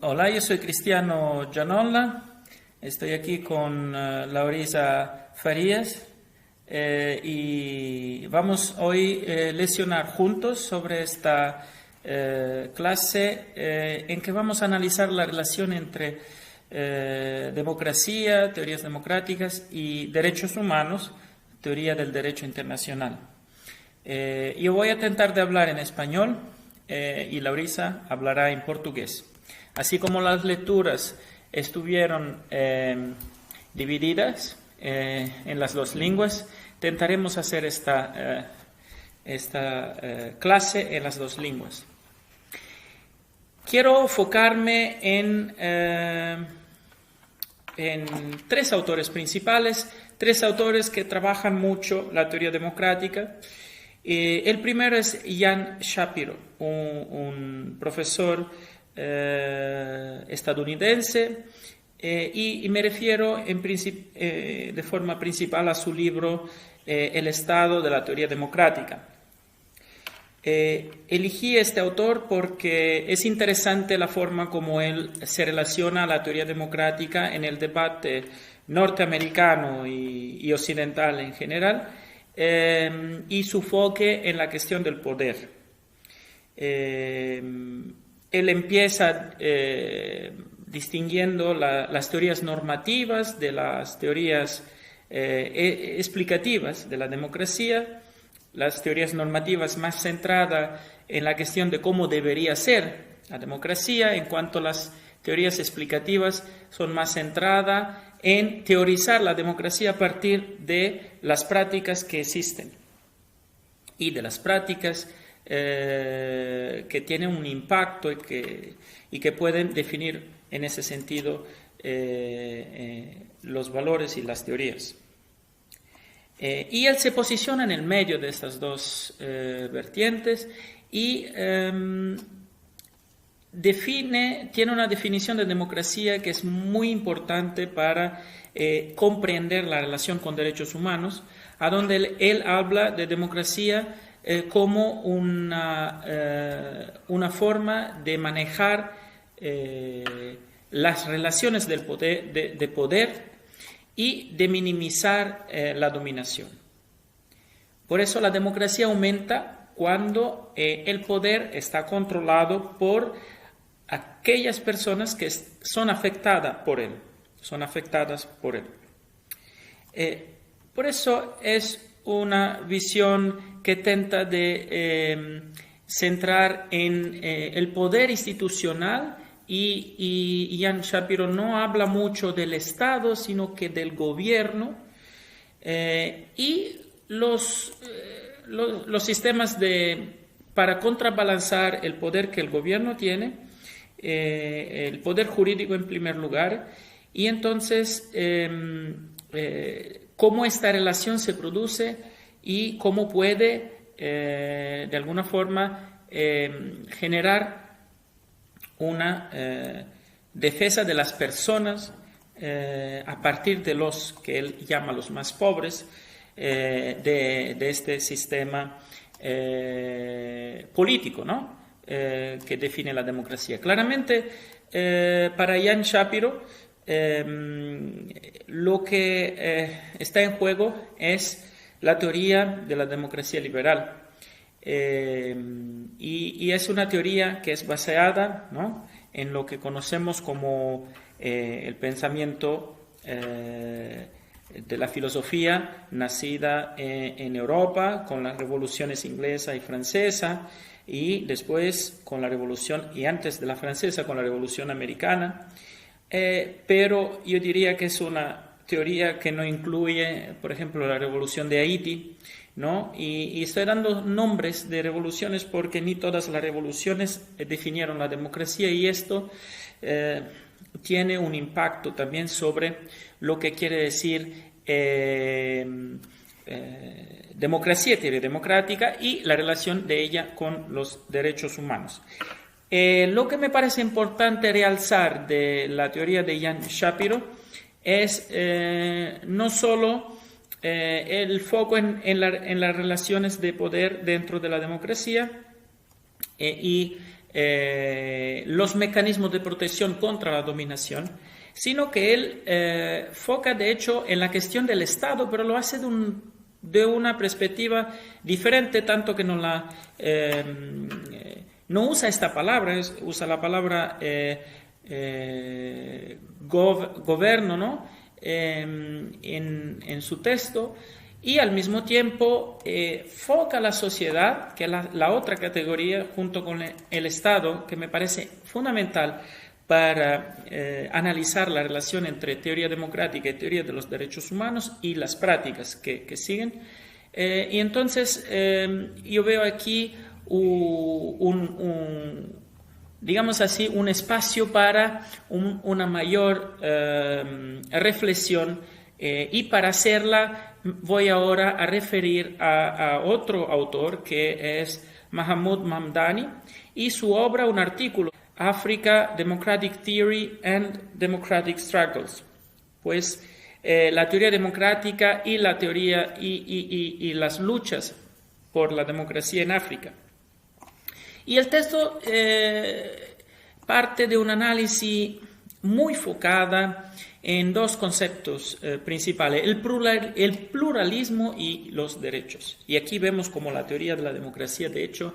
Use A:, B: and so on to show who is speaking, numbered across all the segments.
A: Hola, yo soy Cristiano Gianolla, estoy aquí con Laurisa Farías y vamos hoy a leccionar juntos sobre esta clase en que vamos a analizar la relación entre democracia, teorías democráticas y derechos humanos, teoría del derecho internacional. Yo voy a tratar de hablar en español y Laurisa hablará en portugués. Así como las lecturas estuvieron divididas en las dos lenguas, intentaremos hacer esta clase en las dos lenguas. Quiero enfocarme en tres autores principales, tres autores que trabajan mucho la teoría democrática. El primero es Ian Shapiro, un profesor estadounidense, y me refiero de forma principal a su libro El Estado de la Teoría Democrática. Elegí este autor porque es interesante la forma como él se relaciona a la teoría democrática en el debate norteamericano y occidental en general, y su enfoque en la cuestión del poder. Él empieza distinguiendo las teorías normativas de las teorías explicativas de la democracia, las teorías normativas más centradas en la cuestión de cómo debería ser la democracia, en cuanto a las teorías explicativas son más centradas en teorizar la democracia a partir de las prácticas que existen y de las prácticas que tienen un impacto y que pueden definir en ese sentido los valores y las teorías. Y él se posiciona en el medio de estas dos vertientes y tiene una definición de democracia que es muy importante para comprender la relación con derechos humanos, a donde él habla de democracia como una forma de manejar las relaciones de poder y de minimizar la dominación. Por eso la democracia aumenta cuando el poder está controlado por aquellas personas que son afectadas por él. Por eso es una visión que intenta de centrar en el poder institucional y Ian Shapiro no habla mucho del Estado, sino que del gobierno y los sistemas para contrabalanzar el poder que el gobierno tiene, el poder jurídico en primer lugar, y entonces cómo esta relación se produce y cómo puede, de alguna forma, generar una defensa de las personas a partir de los que él llama los más pobres de este sistema político, ¿no? Que define la democracia. Claramente, para Ian Shapiro, lo que está en juego es la teoría de la democracia liberal. Y es una teoría que es basada, ¿no?, en lo que conocemos como el pensamiento de la filosofía nacida en Europa con las revoluciones inglesa y francesa, y después con la revolución, y antes de la francesa, con la revolución americana. Pero yo diría que es una teoría que no incluye, por ejemplo, la revolución de Haití, ¿no? Y estoy dando nombres de revoluciones porque ni todas las revoluciones definieron la democracia, y esto tiene un impacto también sobre lo que quiere decir democracia, teoría democrática, y la relación de ella con los derechos humanos. Lo que me parece importante realzar de la teoría de Ian Shapiro es no solo el foco en las relaciones de poder dentro de la democracia y los mecanismos de protección contra la dominación, sino que él foca de hecho en la cuestión del Estado, pero lo hace de una perspectiva diferente, tanto que no usa esta palabra, usa la palabra gobierno, ¿no? en su texto, y al mismo tiempo foca la sociedad, que es la otra categoría, junto con el Estado, que me parece fundamental para analizar la relación entre teoría democrática y teoría de los derechos humanos y las prácticas que siguen. Y entonces yo veo aquí digamos así, un espacio para una mayor reflexión, y para hacerla voy ahora a referir a otro autor que es Mahmoud Mamdani y su obra, un artículo, Africa, Democratic Theory and Democratic Struggles, pues la teoría democrática y la teoría y las luchas por la democracia en África. Y el texto parte de un análisis muy focada en dos conceptos principales, el pluralismo y los derechos. Y aquí vemos como la teoría de la democracia, de hecho,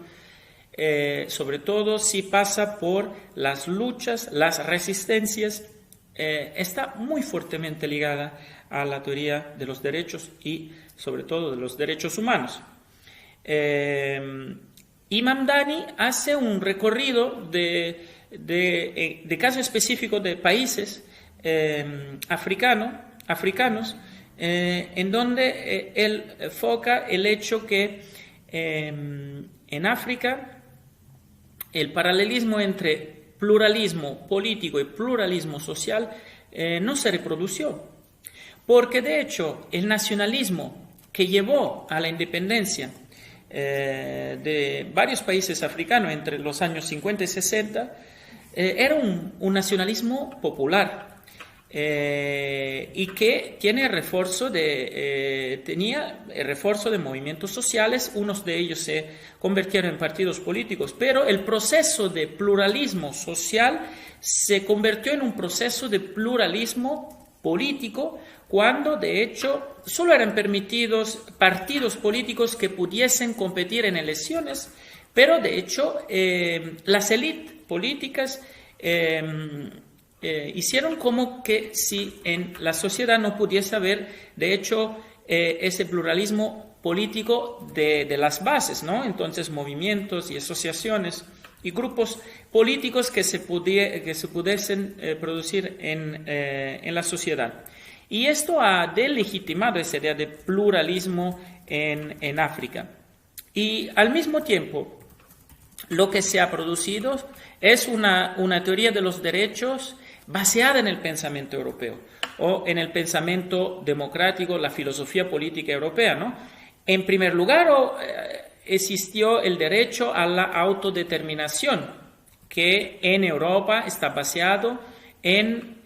A: sobre todo si pasa por las luchas, las resistencias, está muy fuertemente ligada a la teoría de los derechos y sobre todo de los derechos humanos. Y Mamdani hace un recorrido de casos específicos de países africanos, en donde él foca el hecho que en África el paralelismo entre pluralismo político y pluralismo social no se reprodució, porque de hecho el nacionalismo que llevó a la independencia de varios países africanos entre los años 50 y 60 era un nacionalismo popular, y que tenía el refuerzo de movimientos sociales. Unos de ellos se convirtieron en partidos políticos, pero el proceso de pluralismo social se convirtió en un proceso de pluralismo político, cuando de hecho solo eran permitidos partidos políticos que pudiesen competir en elecciones, pero de hecho las élites políticas hicieron como que si en la sociedad no pudiese haber, de hecho, ese pluralismo político de las bases, ¿no? Entonces, movimientos y asociaciones y grupos políticos que se pudiesen producir en la sociedad. Y esto ha delegitimado esa idea de pluralismo en África. Y al mismo tiempo, lo que se ha producido es una teoría de los derechos basada en el pensamiento europeo o en el pensamiento democrático, la filosofía política europea, ¿no? En primer lugar, existió el derecho a la autodeterminación, que en Europa está basado en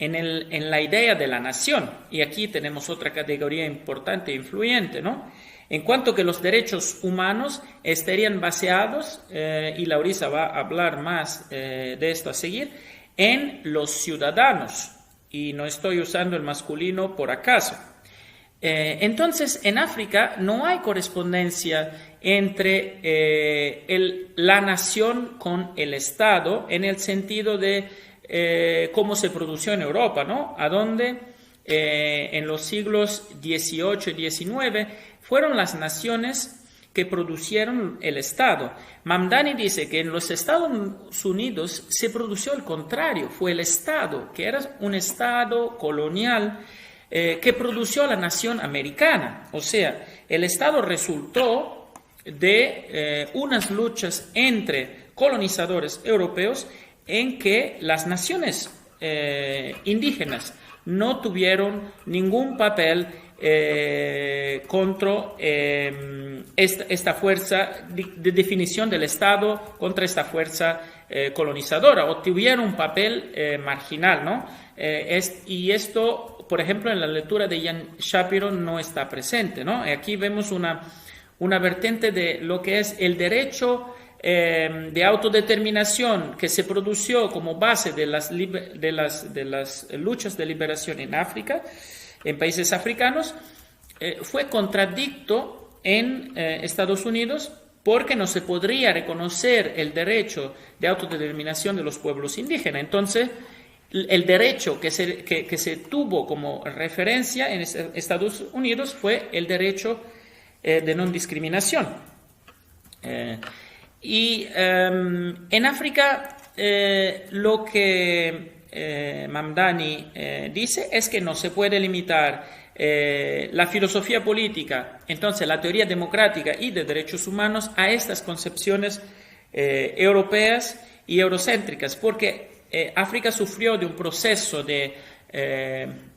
A: la idea de la nación. Y aquí tenemos otra categoría importante e influyente, ¿no? En cuanto que los derechos humanos estarían basados, y Laurisa va a hablar más de esto a seguir, en los ciudadanos, y no estoy usando el masculino por acaso. Entonces, en África no hay correspondencia entre la nación con el Estado, en el sentido de cómo se produjo en Europa, ¿no? A donde en los siglos XVIII y XIX fueron las naciones que produjeron el Estado. Mamdani dice que en los Estados Unidos se produjo el contrario, fue el Estado, que era un Estado colonial, que produjo la nación americana. O sea, el Estado resultó de unas luchas entre colonizadores europeos en que las naciones indígenas no tuvieron ningún papel contra esta fuerza de definición del Estado, contra esta fuerza colonizadora, o tuvieron un papel marginal, ¿no? Y esto, por ejemplo, en la lectura de Ian Shapiro no está presente, ¿no? Aquí vemos una vertiente de lo que es el derecho de autodeterminación que se produjo como base de las luchas de liberación en África, en países africanos, fue contradicto en Estados Unidos, porque no se podría reconocer el derecho de autodeterminación de los pueblos indígenas. Entonces, el derecho que se tuvo como referencia en Estados Unidos fue el derecho de no discriminación. En África, lo que Mamdani dice es que no se puede limitar la filosofía política, entonces la teoría democrática y de derechos humanos, a estas concepciones europeas y eurocéntricas, porque África sufrió de un proceso de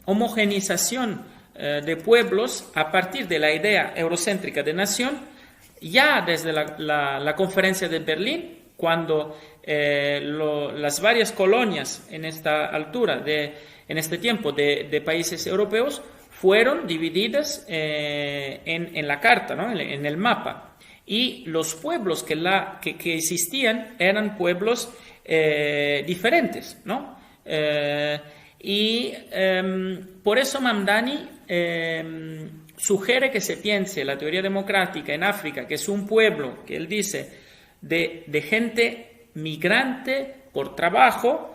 A: homogenización de pueblos a partir de la idea eurocéntrica de nación, ya desde la conferencia de Berlín, cuando las varias colonias en esta altura, en este tiempo de países europeos, fueron divididas en la carta, ¿no? en el mapa. Y los pueblos que existían eran pueblos diferentes, ¿no? Por eso Mamdani sugiere que se piense la teoría democrática en África, que es un pueblo, que él dice, de gente migrante por trabajo.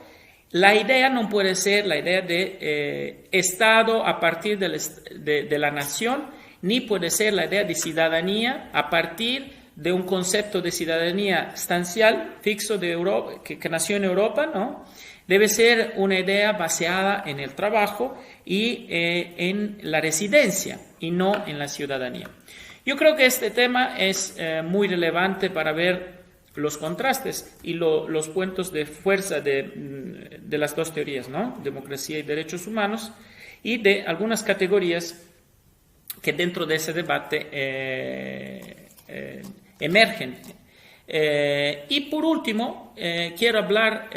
A: La idea no puede ser la idea de Estado a partir de la nación, ni puede ser la idea de ciudadanía a partir de un concepto de ciudadanía estancial, fixo de Europa, que nació en Europa, ¿no? Debe ser una idea basada en el trabajo y en la residencia, y no en la ciudadanía. Yo creo que este tema es muy relevante para ver los contrastes y los puntos de fuerza de las dos teorías, ¿no? Democracia y derechos humanos, y de algunas categorías que dentro de ese debate emergen. Y por último, quiero hablar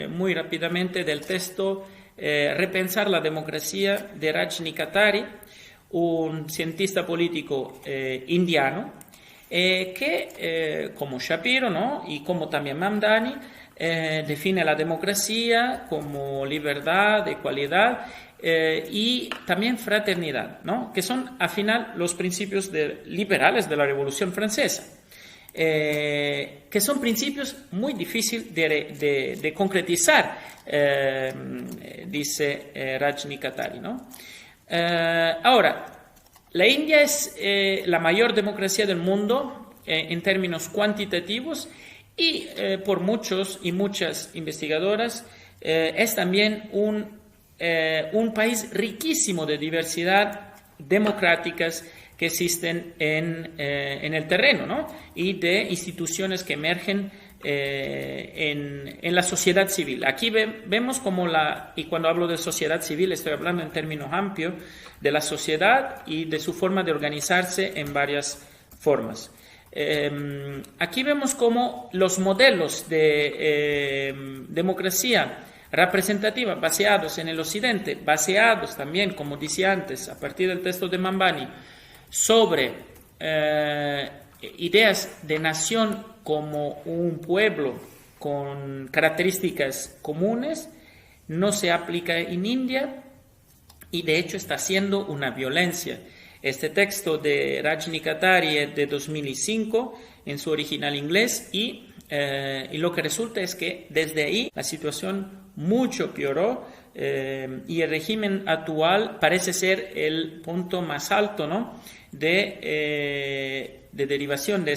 A: muy rápidamente del texto Repensar la democracia de Rajni Kothari, un cientista político indiano, que como Shapiro, ¿no? y como también Mamdani, define la democracia como libertad, equalidad y también fraternidad, ¿no? que son al final los principios liberales de la Revolución Francesa, que son principios muy difíciles de concretizar, dice Rajni Kothari, ¿no? Ahora, la India es la mayor democracia del mundo en términos cuantitativos y por muchos y muchas investigadoras es también un país riquísimo de diversidad democráticas que existen en el terreno, ¿no? y de instituciones que emergen en la sociedad civil. Aquí vemos como y cuando hablo de sociedad civil estoy hablando en términos amplios de la sociedad y de su forma de organizarse en varias formas. Aquí vemos como los modelos de democracia representativa basados en el occidente, basados también, como decía antes, a partir del texto de Mamdani, sobre ideas de nación como un pueblo con características comunes, no se aplica en India y de hecho está siendo una violencia. Este texto de Rajni Kothari es de 2005 en su original inglés y lo que resulta es que desde ahí la situación mucho peoró y el régimen actual parece ser el punto más alto, ¿no? de derivación de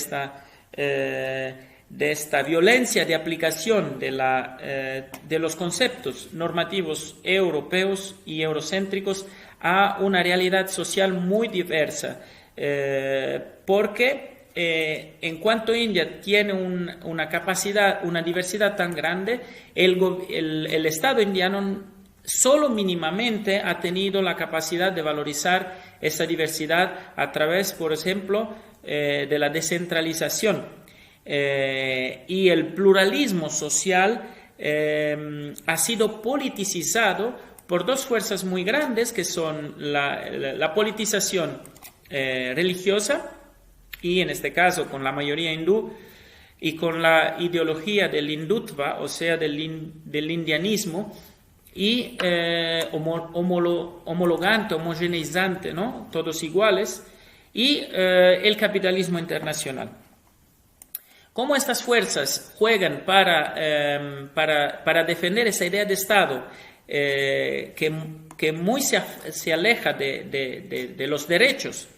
A: esta violencia de aplicación de los conceptos normativos europeos y eurocéntricos a una realidad social muy diversa, porque en cuanto India tiene una capacidad, una diversidad tan grande, el Estado indiano solo mínimamente ha tenido la capacidad de valorizar esa diversidad a través, por ejemplo, de la descentralización y el pluralismo social ha sido politicizado por dos fuerzas muy grandes que son la politización religiosa y en este caso con la mayoría hindú, y con la ideología del hindutva, o sea, del indianismo, y homologante, homogeneizante, ¿no? Todos iguales, y el capitalismo internacional. ¿Cómo estas fuerzas juegan para defender esa idea de Estado que muy se aleja de los derechos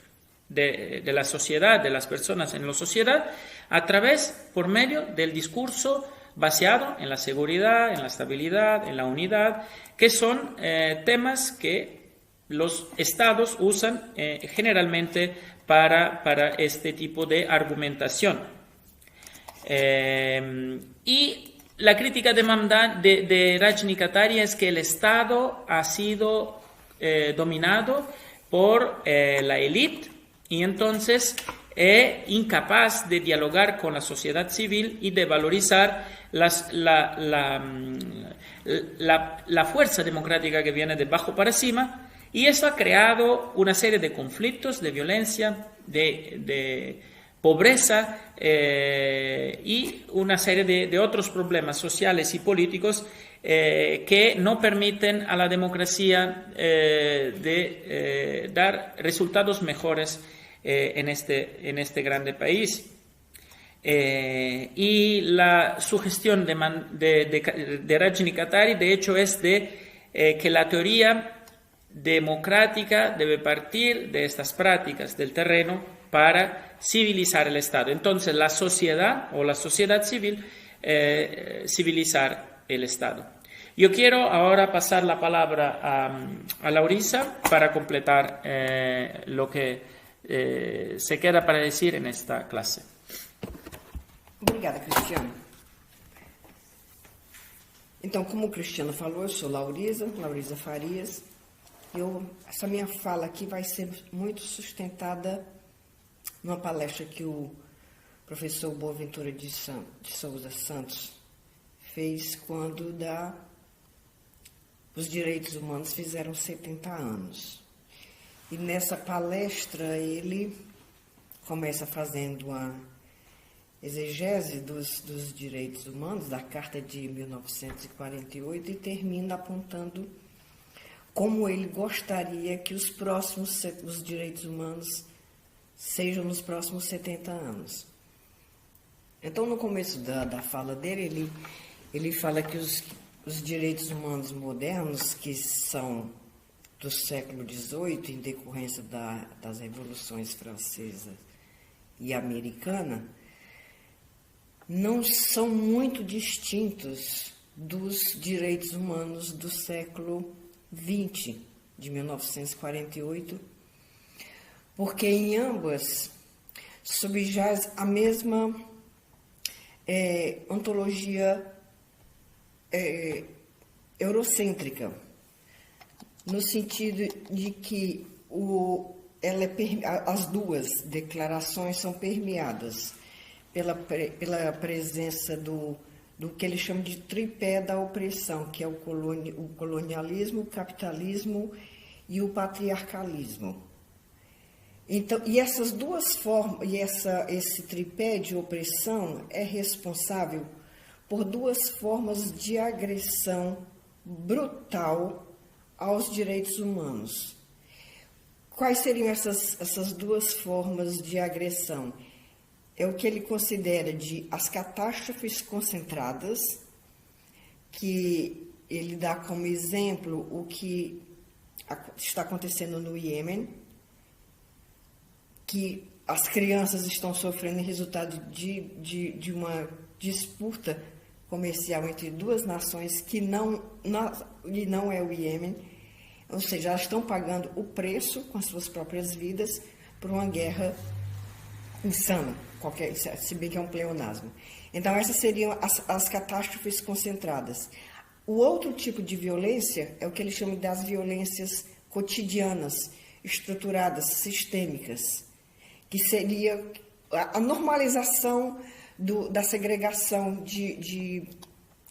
A: de la sociedad, de las personas en la sociedad, por medio del discurso basado en la seguridad, en la estabilidad, en la unidad, que son temas que los estados usan generalmente para este tipo de argumentación. Y la crítica de Rajni Kataria es que el Estado ha sido dominado por la élite y entonces es incapaz de dialogar con la sociedad civil y de valorizar la fuerza democrática que viene de abajo para cima, y eso ha creado una serie de conflictos, de violencia, de pobreza y una serie de otros problemas sociales y políticos que no permiten a la democracia dar resultados mejores en este grande país. Y la sugestión de Rajni Kataria, de hecho, es que la teoría democrática debe partir de estas prácticas del terreno para civilizar el Estado. Entonces, la sociedad o la sociedad civil civilizar el Estado. Yo quiero ahora pasar la palabra a Laurisa para completar lo que se queda para decir en esta clase.
B: Obrigada, Cristiano. Então, como o Cristiano falou, eu sou Laurisa Farias. Essa minha fala aqui vai ser muito sustentada numa palestra que o professor Boaventura de Souza Santos fez quando os direitos humanos fizeram 70 anos. E nessa palestra ele começa fazendo uma exegese dos direitos humanos, da Carta de 1948, e termina apontando como ele gostaria que os direitos humanos sejam nos próximos 70 anos. Então, no começo da fala dele, ele fala que os direitos humanos modernos, que são do século XVIII, em decorrência das revoluções francesa e americana, não são muito distintos dos direitos humanos do século XX, de 1948, porque em ambas subjaz a mesma ontologia eurocêntrica, no sentido de que as duas declarações são permeadas pela presença do que ele chama de tripé da opressão, que é o colonialismo, o capitalismo e o patriarcalismo. Então, e essas duas formas, esse tripé de opressão é responsável por duas formas de agressão brutal aos direitos humanos. Quais seriam essas duas formas de agressão? É o que ele considera de as catástrofes concentradas, que ele dá como exemplo o que está acontecendo no Iêmen, que as crianças estão sofrendo em resultado de uma disputa comercial entre duas nações que não é o Iêmen, ou seja, elas estão pagando o preço com as suas próprias vidas por uma guerra insana, se bem que é um pleonasmo. Então, essas seriam as catástrofes concentradas. O outro tipo de violência é o que ele chama das violências cotidianas, estruturadas, sistêmicas, que seria a normalização da segregação de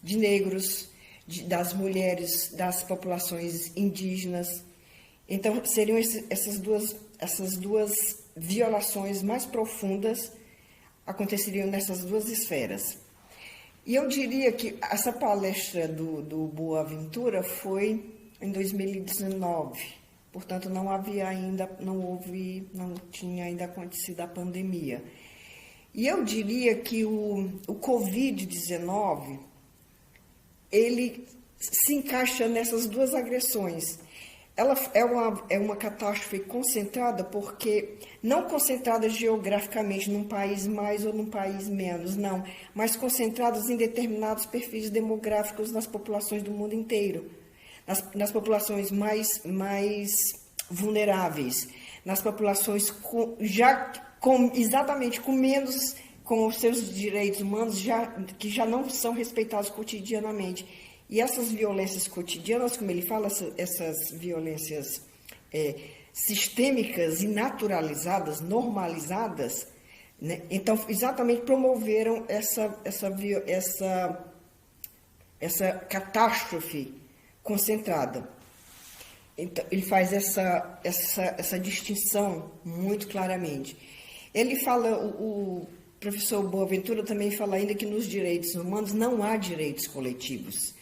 B: negros, das mulheres, das populações indígenas. Então, seriam essas duas violações mais profundas aconteceriam nessas duas esferas. E eu diria que essa palestra do Boaventura foi em 2019, portanto não tinha ainda acontecido a pandemia. E eu diria que o Covid-19, ele se encaixa nessas duas agressões. Ela é uma catástrofe concentrada, porque não concentrada geograficamente num país mais ou num país menos, não, mas concentradas em determinados perfis demográficos nas populações do mundo inteiro, nas populações mais vulneráveis, nas populações exatamente com os seus direitos humanos que já não são respeitados cotidianamente. E essas violências cotidianas, como ele fala, essas violências sistêmicas e naturalizadas, normalizadas, né? Então, exatamente promoveram essa catástrofe concentrada. Então, ele faz essa distinção muito claramente. Ele fala, o professor Boaventura também fala ainda que nos direitos humanos não há direitos coletivos.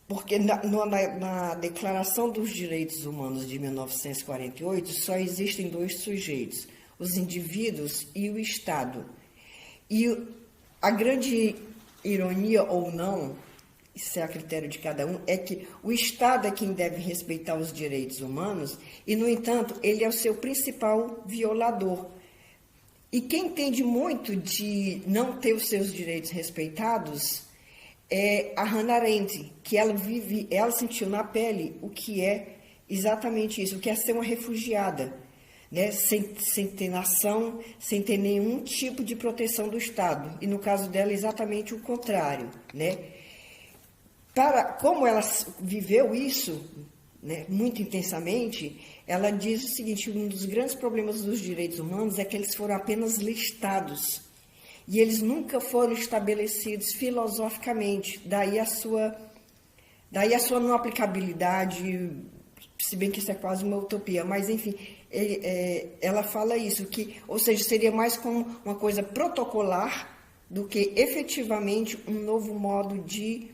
B: Porque na Declaração dos Direitos Humanos de 1948 só existem dois sujeitos, os indivíduos e o Estado. E a grande ironia ou não, isso é a critério de cada um, é que o Estado é quem deve respeitar os direitos humanos e, no entanto, ele é o seu principal violador. E quem entende muito de não ter os seus direitos respeitados é a Hannah Arendt, que ela sentiu na pele o que é exatamente isso, o que é ser uma refugiada, né? Sem ter nação, sem ter nenhum tipo de proteção do Estado. E no caso dela, exatamente o contrário, né? Como ela viveu isso, né, muito intensamente, ela diz o seguinte: um dos grandes problemas dos direitos humanos é que eles foram apenas listados. E eles nunca foram estabelecidos filosoficamente, daí a sua não aplicabilidade, se bem que isso é quase uma utopia, mas enfim, ela fala isso, ou seja, seria mais como uma coisa protocolar do que efetivamente um novo modo de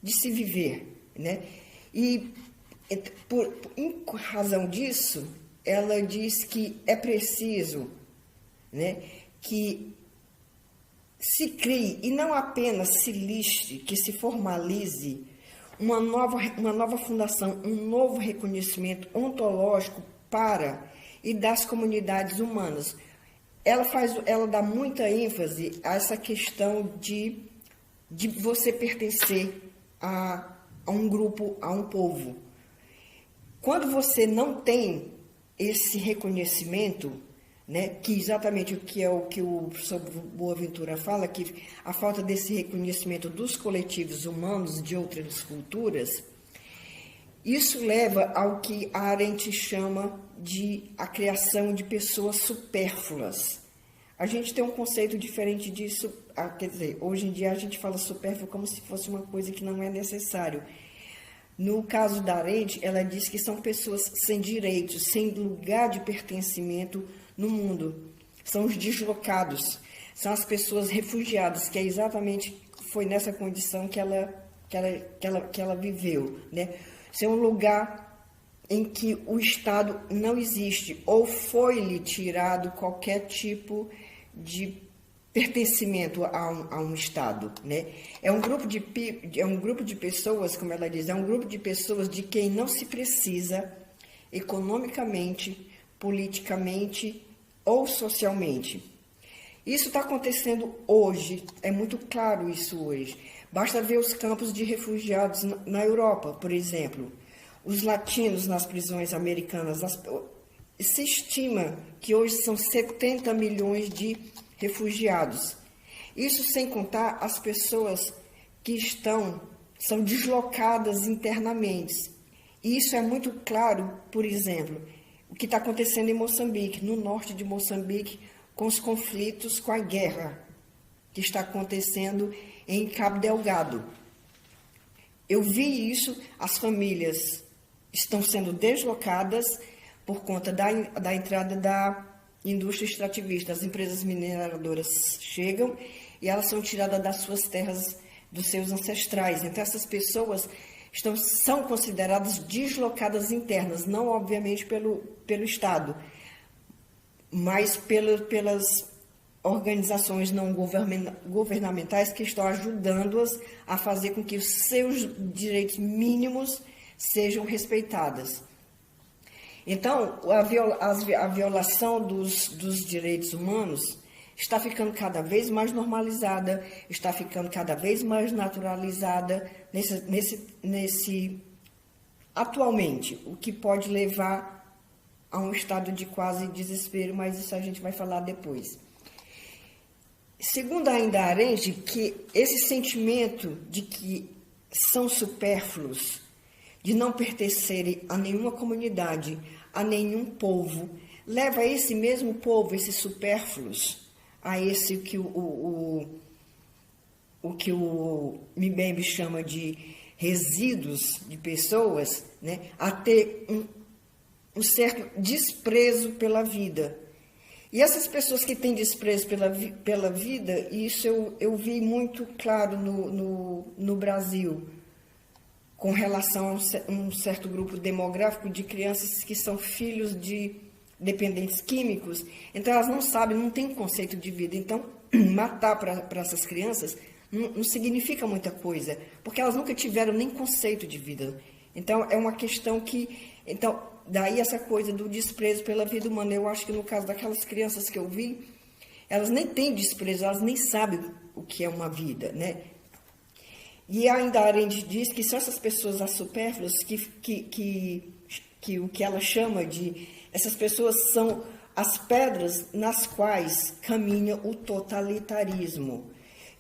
B: se viver, né? E em razão disso, ela diz que é preciso, né, que se crie, e não apenas se liste, que se formalize uma nova fundação, um novo reconhecimento ontológico para e das comunidades humanas. Ela dá muita ênfase a essa questão de você pertencer a um grupo, a um povo. Quando você não tem esse reconhecimento, né, que exatamente o que o professor Boaventura fala, que a falta desse reconhecimento dos coletivos humanos de outras culturas, isso leva ao que a Arendt chama de a criação de pessoas supérfluas. A gente tem um conceito diferente disso, quer dizer, hoje em dia a gente fala supérfluo como se fosse uma coisa que não é necessário. No caso da Arendt, ela diz que são pessoas sem direitos, sem lugar de pertencimento no mundo. São os deslocados, são as pessoas refugiadas, que é exatamente foi nessa condição que ela viveu, né? Ser um lugar em que o Estado não existe, ou foi-lhe tirado qualquer tipo de pertencimento a um Estado, né? É um grupo de pessoas, como ela diz, é um grupo de pessoas de quem não se precisa economicamente, politicamente ou socialmente. Isso está acontecendo hoje, é muito claro isso hoje. Basta ver os campos de refugiados na Europa, por exemplo. Os latinos nas prisões americanas. Se estima que hoje são 70 milhões de refugiados. Isso sem contar as pessoas que são deslocadas internamente. E isso é muito claro, por exemplo, o que está acontecendo em Moçambique, no norte de Moçambique, com os conflitos, com a guerra que está acontecendo em Cabo Delgado. Eu vi isso, as famílias estão sendo deslocadas por conta da entrada indústria extrativista. As empresas mineradoras chegam e elas são tiradas das suas terras, dos seus ancestrais. Então, essas pessoas são consideradas deslocadas internas, não obviamente pelo Estado, mas pelas organizações não governamentais que estão ajudando-as a fazer com que os seus direitos mínimos sejam respeitados. Então, a violação dos direitos humanos está ficando cada vez mais normalizada, está ficando cada vez mais naturalizada atualmente, o que pode levar a um estado de quase desespero, mas isso a gente vai falar depois. Segundo ainda Arendt, que esse sentimento de que são supérfluos, de não pertencerem a nenhuma comunidade, a nenhum povo, leva esse mesmo povo, esses supérfluos, a esse que o Mbembe chama de resíduos de pessoas, né, a ter um certo desprezo pela vida. E essas pessoas que têm desprezo pela vida, isso eu vi muito claro no Brasil, com relação a um certo grupo demográfico de crianças que são filhos de dependentes químicos. Então, elas não sabem, não têm conceito de vida. Então, matar para essas crianças não significa muita coisa, porque elas nunca tiveram nem conceito de vida. Então, é uma questão que... Então, daí essa coisa do desprezo pela vida humana. Eu acho que no caso daquelas crianças que eu vi, elas nem têm desprezo, elas nem sabem o que é uma vida, né? E ainda a Arendt diz que são essas pessoas as supérfluas que o que ela chama de... Essas pessoas são as pedras nas quais caminha o totalitarismo.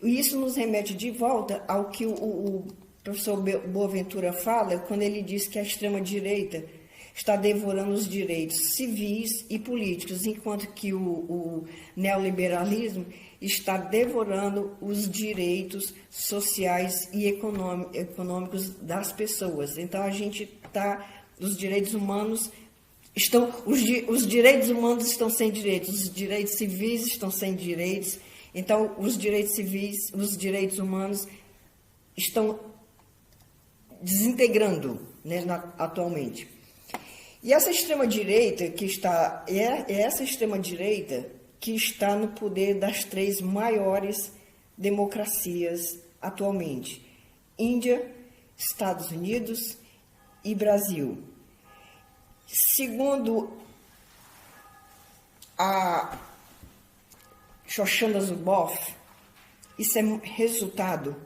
B: E isso nos remete de volta ao que o professor Boaventura fala, quando ele diz que a extrema-direita está devorando os direitos civis e políticos, enquanto que o neoliberalismo está devorando os direitos sociais e econômicos das pessoas. Então, a gente está... Os direitos humanos estão... Os direitos humanos estão sem direitos, os direitos civis estão sem direitos. Então, os direitos civis, os direitos humanos estão desintegrando, né, atualmente. E essa extrema-direita que está... essa extrema-direita que está no poder das 3 maiores democracias atualmente: Índia, Estados Unidos e Brasil. Segundo a Shoshana Zuboff, isso é resultado,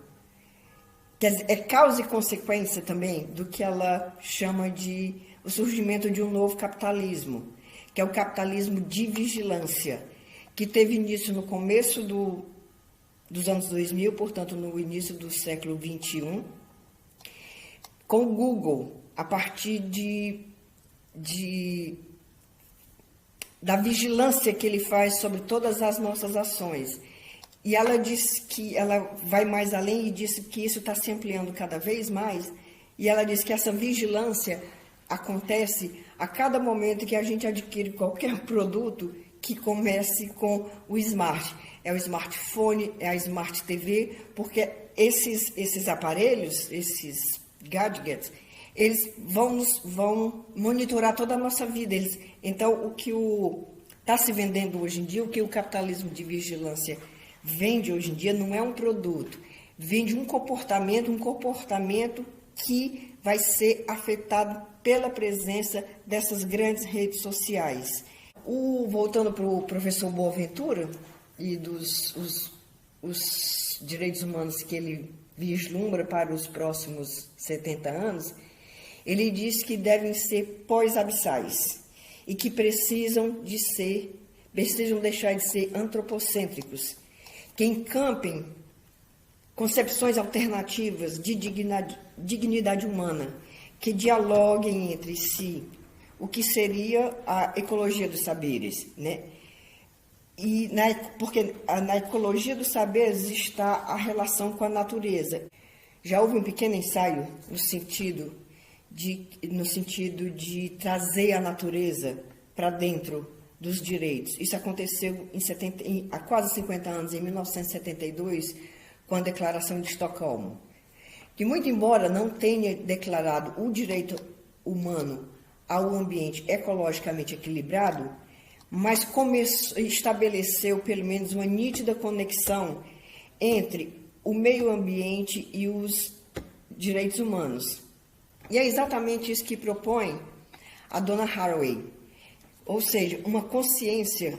B: quer dizer, é causa e consequência também do que ela chama de o surgimento de um novo capitalismo, que é o capitalismo de vigilância, que teve início no começo dos anos 2000, portanto, no início do século XXI, com o Google, a partir da vigilância que ele faz sobre todas as nossas ações. E ela disse que ela vai mais além e disse que isso está se ampliando cada vez mais, e ela disse que essa vigilância acontece a cada momento que a gente adquire qualquer produto que comece com o smart. É o smartphone, é a smart TV, porque esses aparelhos, esses gadgets, eles vão monitorar toda a nossa vida. Então, o que está se vendendo hoje em dia, o que o capitalismo de vigilância vende hoje em dia, não é um produto, vende um comportamento que vai ser afetado pela presença dessas grandes redes sociais. Voltando para o professor Boaventura e os direitos humanos que ele vislumbra para os próximos 70 anos, ele diz que devem ser pós-abissais e que precisam deixar de ser antropocêntricos, que encampem concepções alternativas de dignidade humana, que dialoguem entre si, o que seria a ecologia dos saberes, né? Porque na ecologia dos saberes está a relação com a natureza. Já houve um pequeno ensaio no sentido de trazer a natureza para dentro dos direitos. Isso aconteceu há quase 50 anos, em 1972, com a Declaração de Estocolmo, que, muito embora não tenha declarado o direito humano ao ambiente ecologicamente equilibrado, mas estabeleceu pelo menos uma nítida conexão entre o meio ambiente e os direitos humanos. E é exatamente isso que propõe a dona Haraway, ou seja, uma consciência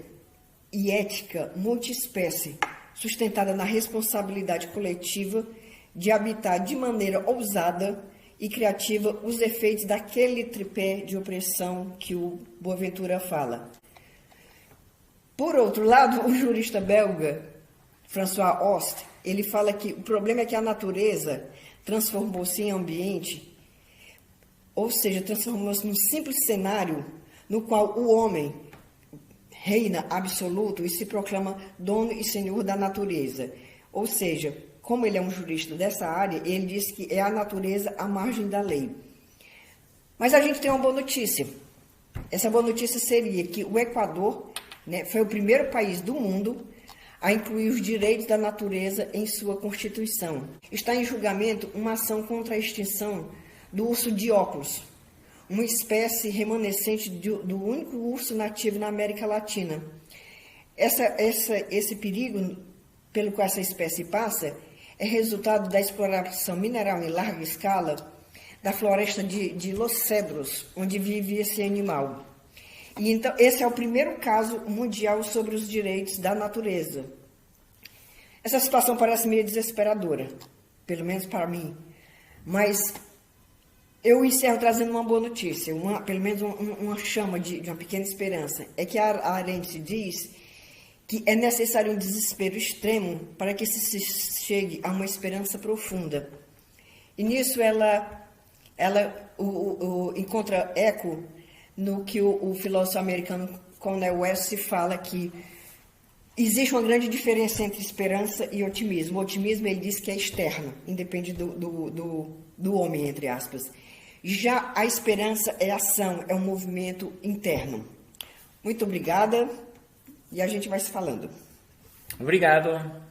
B: e ética multiespécie, sustentada na responsabilidade coletiva de habitar de maneira ousada e criativa os efeitos daquele tripé de opressão que o Boaventura fala. Por outro lado, o jurista belga François Host, ele fala que o problema é que a natureza transformou-se em ambiente, ou seja, transformou-se num simples cenário no qual o homem reina absoluto e se proclama dono e senhor da natureza. Ou seja, como ele é um jurista dessa área, ele diz que é a natureza à margem da lei. Mas a gente tem uma boa notícia. Essa boa notícia seria que o Equador, né, foi o primeiro país do mundo a incluir os direitos da natureza em sua Constituição. Está em julgamento uma ação contra a extinção do urso de óculos, uma espécie remanescente do único urso nativo na América Latina. Esse perigo pelo qual essa espécie passa é resultado da exploração mineral em larga escala da floresta de Los Cedros, onde vive esse animal. E então, esse é o primeiro caso mundial sobre os direitos da natureza. Essa situação parece meio desesperadora, pelo menos para mim, mas eu encerro trazendo uma boa notícia, pelo menos uma chama de uma pequena esperança. É que a Arendt diz que é necessário um desespero extremo para que se chegue a uma esperança profunda. E nisso ela encontra eco no que o filósofo americano Cornel West fala, que existe uma grande diferença entre esperança e otimismo. O otimismo, ele diz que é externo, independe do homem, entre aspas. Já a esperança é ação, é um movimento interno. Muito obrigada e a gente vai se falando.
A: Obrigado.